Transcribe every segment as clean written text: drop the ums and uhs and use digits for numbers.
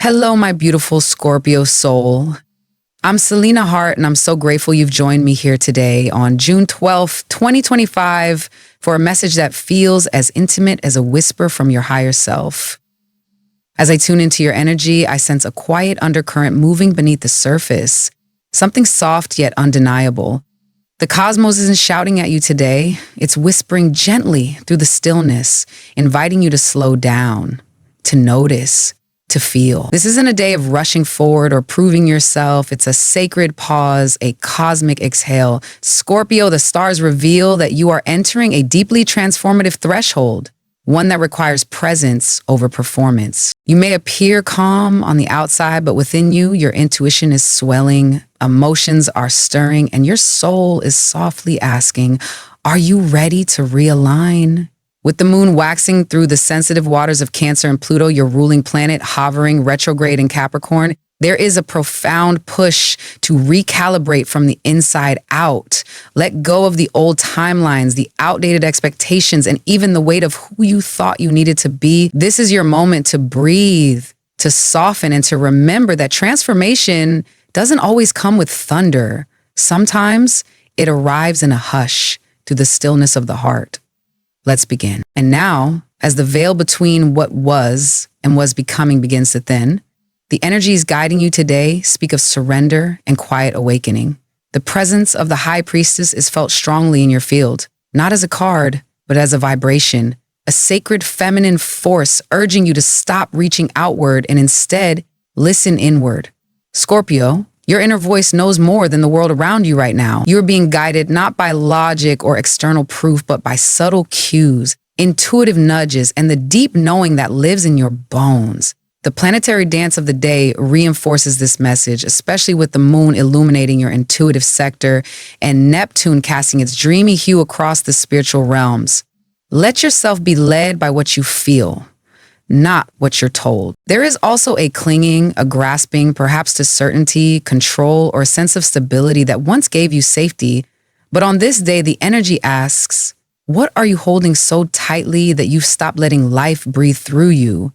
Hello, my beautiful Scorpio soul. I'm Selena Hart, and I'm so grateful you've joined me here today on June 12th, 2025, for a message that feels as intimate as a whisper from your higher self. As I tune into your energy, I sense a quiet undercurrent moving beneath the surface, something soft yet undeniable. The cosmos isn't shouting at you today, it's whispering gently through the stillness, inviting you to slow down, to notice, to feel. This isn't a day of rushing forward or proving yourself. It's a sacred pause, a cosmic exhale. Scorpio, the stars reveal that you are entering a deeply transformative threshold, one that requires presence over performance. You may appear calm on the outside, but within you, your intuition is swelling, emotions are stirring, and your soul is softly asking, are you ready to realign? With the moon waxing through the sensitive waters of Cancer and Pluto, your ruling planet hovering retrograde in Capricorn, there is a profound push to recalibrate from the inside out. Let go of the old timelines, the outdated expectations, and even the weight of who you thought you needed to be. This is your moment to breathe, to soften, and to remember that transformation doesn't always come with thunder. Sometimes it arrives in a hush through the stillness of the heart. Let's begin. And now, as the veil between what was and was becoming begins to thin, the energies guiding you today speak of surrender and quiet awakening. The presence of the high priestess is felt strongly in your field, not as a card, but as a vibration, a sacred feminine force urging you to stop reaching outward and instead listen inward. Scorpio, your inner voice knows more than the world around you right now. You're being guided not by logic or external proof, but by subtle cues, intuitive nudges, and the deep knowing that lives in your bones. The planetary dance of the day reinforces this message, especially with the moon illuminating your intuitive sector and Neptune casting its dreamy hue across the spiritual realms. Let yourself be led by what you feel, not what you're told. There is also a clinging, a grasping, perhaps to certainty, control, or a sense of stability that once gave you safety. But on this day, the energy asks, what are you holding so tightly that you've stopped letting life breathe through you?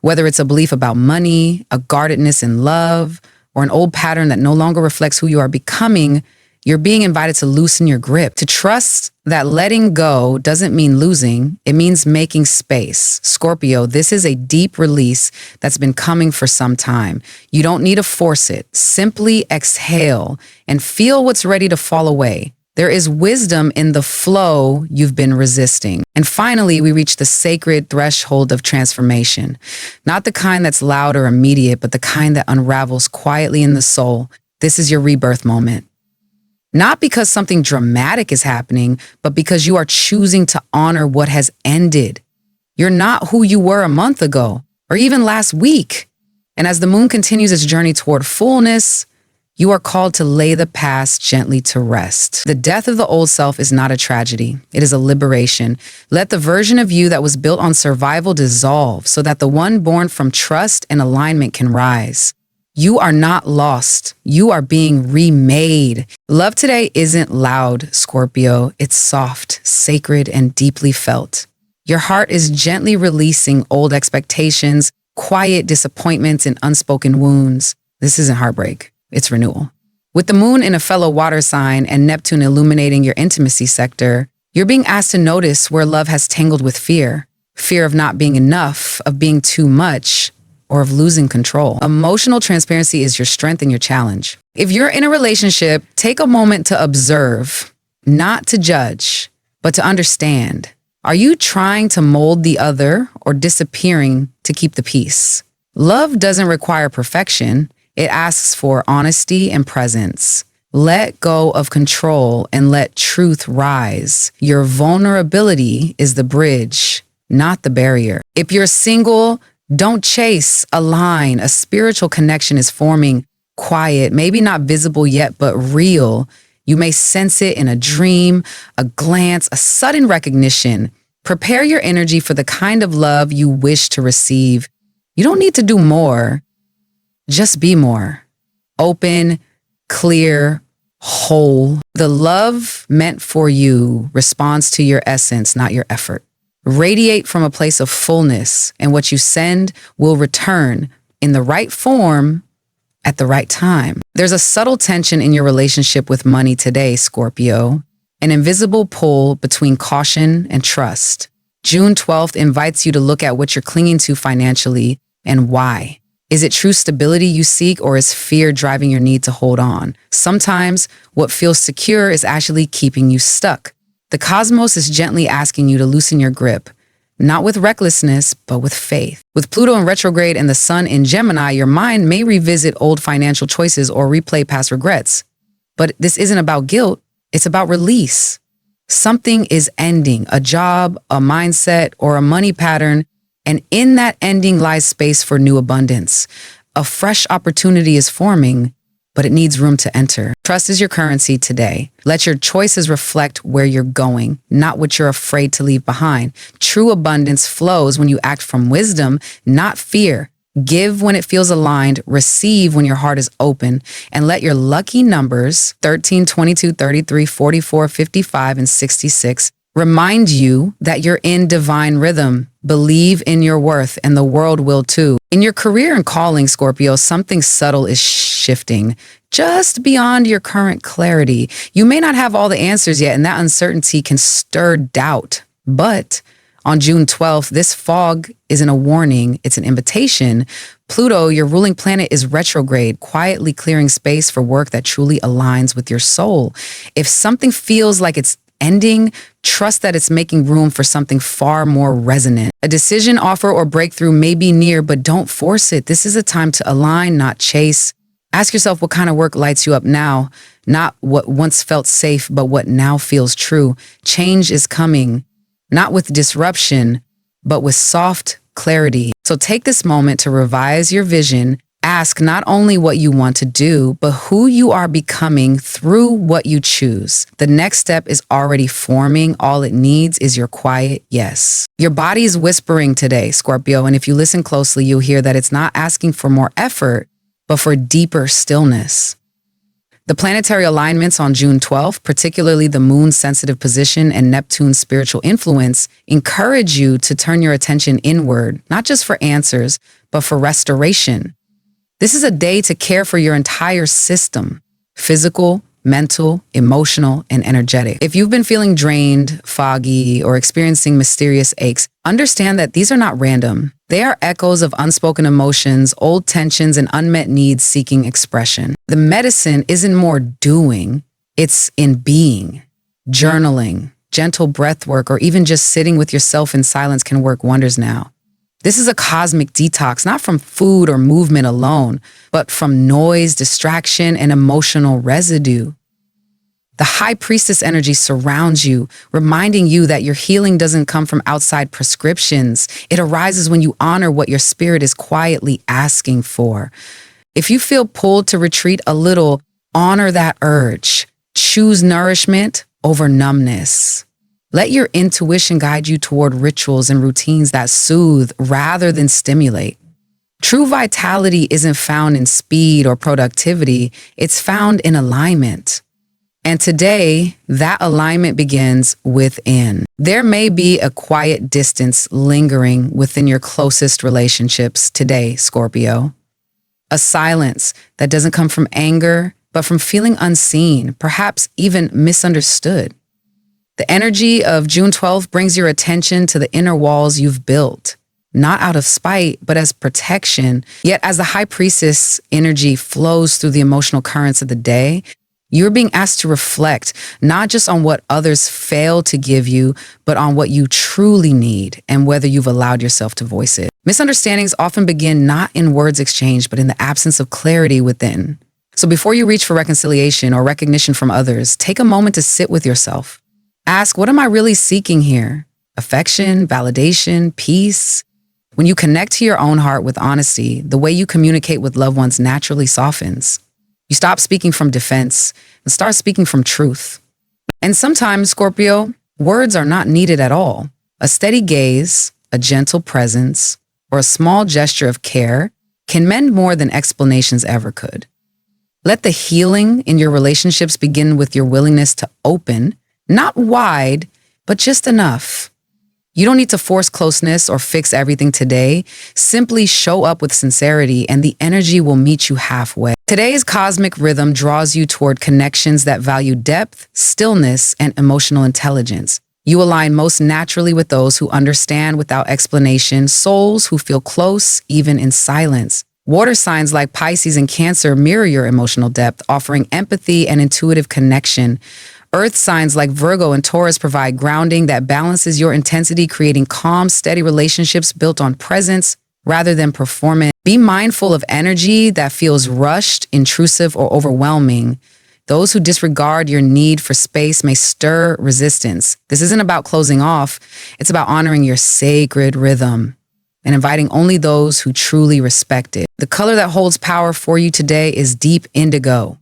Whether it's a belief about money, a guardedness in love, or an old pattern that no longer reflects who you are becoming, you're being invited to loosen your grip, to trust that letting go doesn't mean losing, it means making space. Scorpio, this is a deep release that's been coming for some time. You don't need to force it. Simply exhale and feel what's ready to fall away. There is wisdom in the flow you've been resisting. And finally, we reach the sacred threshold of transformation. Not the kind that's loud or immediate, but the kind that unravels quietly in the soul. This is your rebirth moment. Not because something dramatic is happening, but because you are choosing to honor what has ended. You're not who you were a month ago, or even last week. And as the moon continues its journey toward fullness, you are called to lay the past gently to rest. The death of the old self is not a tragedy. It is a liberation. Let the version of you that was built on survival dissolve so that the one born from trust and alignment can rise. You are not lost. You are being remade. Love today isn't loud, Scorpio. It's soft, sacred, and deeply felt. Your heart is gently releasing old expectations, quiet disappointments, and unspoken wounds. This isn't heartbreak. It's renewal. With the moon in a fellow water sign and Neptune illuminating your intimacy sector, you're being asked to notice where love has tangled with fear. Fear of not being enough, of being too much, or of losing control. Emotional transparency is your strength and your challenge. If you're in a relationship, take a moment to observe, not to judge, but to understand. Are you trying to mold the other or disappearing to keep the peace? Love doesn't require perfection. It asks for honesty and presence. Let go of control and let truth rise. Your vulnerability is the bridge, not the barrier. If you're single, don't chase, align. A spiritual connection is forming, quiet, maybe not visible yet, but real. You may sense it in a dream, a glance, a sudden recognition. Prepare your energy for the kind of love you wish to receive. You don't need to do more. Just be more. Open, clear, whole. The love meant for you responds to your essence, not your effort. Radiate from a place of fullness, and what you send will return, in the right form at the right time. There's a subtle tension in your relationship with money today, Scorpio, an invisible pull between caution and trust. June 12th invites you to look at what you're clinging to financially and why. Is it true stability you seek, or is fear driving your need to hold on? Sometimes what feels secure is actually keeping you stuck. The cosmos is gently asking you to loosen your grip, not with recklessness, but with faith. With Pluto in retrograde and the Sun in Gemini, your mind may revisit old financial choices or replay past regrets. But this isn't about guilt, it's about release. Something is ending, a job, a mindset, or a money pattern, and in that ending lies space for new abundance. A fresh opportunity is forming, but it needs room to enter. Trust is your currency today. Let your choices reflect where you're going, not what you're afraid to leave behind. True abundance flows when you act from wisdom, not fear. Give when it feels aligned, receive when your heart is open, and let your lucky numbers 13, 22, 33, 44, 55, and 66 remind you that you're in divine rhythm. Believe in your worth, and the world will too. In your career and calling, Scorpio, something subtle is shifting just beyond your current clarity. You may not have all the answers yet, and that uncertainty can stir doubt. But on June 12th, this fog isn't a warning, it's an invitation. Pluto, your ruling planet, is retrograde, quietly clearing space for work that truly aligns with your soul. If something feels like it's ending, trust that it's making room for something far more resonant. A decision, offer, or breakthrough may be near, but don't force it. This is a time to align, not chase. Ask yourself what kind of work lights you up now, not what once felt safe, but what now feels true. Change is coming, not with disruption, but with soft clarity. So take this moment to revise your vision. Ask not only what you want to do, but who you are becoming through what you choose. The next step is already forming. All it needs is your quiet yes. Your body is whispering today, Scorpio, and if you listen closely, you'll hear that it's not asking for more effort, but for deeper stillness. The planetary alignments on June 12th, particularly the moon's sensitive position and Neptune's spiritual influence, encourage you to turn your attention inward, not just for answers, but for restoration. This is a day to care for your entire system, physical, mental, emotional, and energetic. If you've been feeling drained, foggy, or experiencing mysterious aches, understand that these are not random. They are echoes of unspoken emotions, old tensions, and unmet needs seeking expression. The medicine isn't more doing, it's in being. Journaling, gentle breath work, or even just sitting with yourself in silence can work wonders now. This is a cosmic detox, not from food or movement alone, but from noise, distraction, and emotional residue. The high priestess energy surrounds you, reminding you that your healing doesn't come from outside prescriptions. It arises when you honor what your spirit is quietly asking for. If you feel pulled to retreat a little, honor that urge. Choose nourishment over numbness. Let your intuition guide you toward rituals and routines that soothe rather than stimulate. True vitality isn't found in speed or productivity, it's found in alignment. And today, that alignment begins within. There may be a quiet distance lingering within your closest relationships today, Scorpio. A silence that doesn't come from anger, but from feeling unseen, perhaps even misunderstood. The energy of June 12th brings your attention to the inner walls you've built, not out of spite, but as protection. Yet as the high priestess energy flows through the emotional currents of the day, you're being asked to reflect not just on what others fail to give you, but on what you truly need and whether you've allowed yourself to voice it. Misunderstandings often begin not in words exchanged, but in the absence of clarity within. So before you reach for reconciliation or recognition from others, take a moment to sit with yourself. Ask, what am I really seeking here? Affection, validation, peace? When you connect to your own heart with honesty, the way you communicate with loved ones naturally softens. You stop speaking from defense and start speaking from truth. And sometimes, Scorpio, words are not needed at all. A steady gaze, a gentle presence, or a small gesture of care can mend more than explanations ever could. Let the healing in your relationships begin with your willingness to open, not wide, but just enough. You don't need to force closeness or fix everything today. Simply show up with sincerity and the energy will meet you halfway. Today's cosmic rhythm draws you toward connections that value depth, stillness, and emotional intelligence. You align most naturally with those who understand without explanation, souls who feel close even in silence. Water signs like Pisces and Cancer mirror your emotional depth, offering empathy and intuitive connection. Earth signs like Virgo and Taurus provide grounding that balances your intensity, creating calm, steady relationships built on presence rather than performance. Be mindful of energy that feels rushed, intrusive, or overwhelming. Those who disregard your need for space may stir resistance. This isn't about closing off. It's about honoring your sacred rhythm and inviting only those who truly respect it. The color that holds power for you today is deep indigo,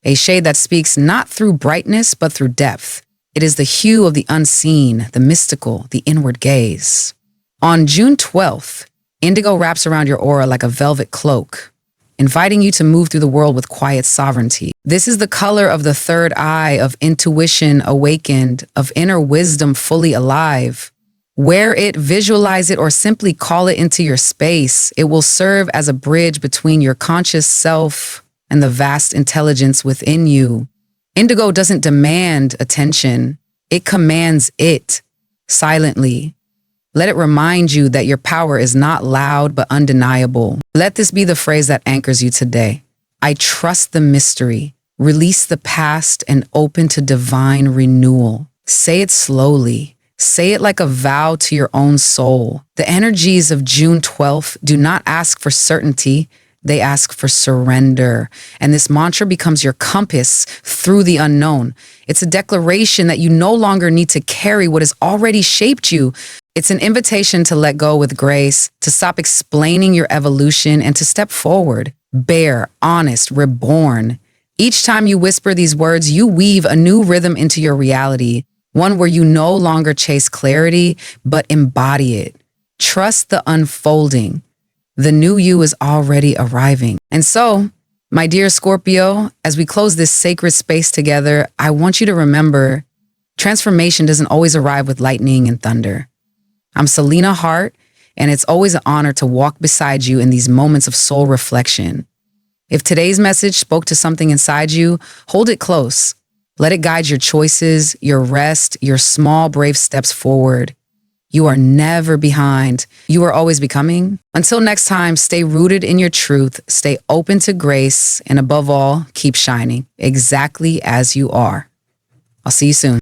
a shade that speaks not through brightness, but through depth. It is the hue of the unseen, the mystical, the inward gaze. On June 12th, indigo wraps around your aura like a velvet cloak, inviting you to move through the world with quiet sovereignty. This is the color of the third eye, of intuition awakened, of inner wisdom fully alive. Wear it, visualize it, or simply call it into your space. It will serve as a bridge between your conscious self and the vast intelligence within you. Indigo doesn't demand attention. It commands it silently. Let it remind you that your power is not loud but undeniable. Let this be the phrase that anchors you today. I trust the mystery. Release the past and open to divine renewal. Say it slowly. Say it like a vow to your own soul. The energies of June 12th do not ask for certainty. They ask for surrender. And this mantra becomes your compass through the unknown. It's a declaration that you no longer need to carry what has already shaped you. It's an invitation to let go with grace, to stop explaining your evolution, and to step forward, bare, honest, reborn. Each time you whisper these words, you weave a new rhythm into your reality, one where you no longer chase clarity, but embody it. Trust the unfolding. The new you is already arriving. And so, my dear Scorpio, as we close this sacred space together, I want you to remember, transformation doesn't always arrive with lightning and thunder. I'm Selena Hart, and it's always an honor to walk beside you in these moments of soul reflection. If today's message spoke to something inside you, hold it close. Let it guide your choices, your rest, your small, brave steps forward. You are never behind. You are always becoming. Until next time, stay rooted in your truth, stay open to grace, and above all, keep shining exactly as you are. I'll see you soon.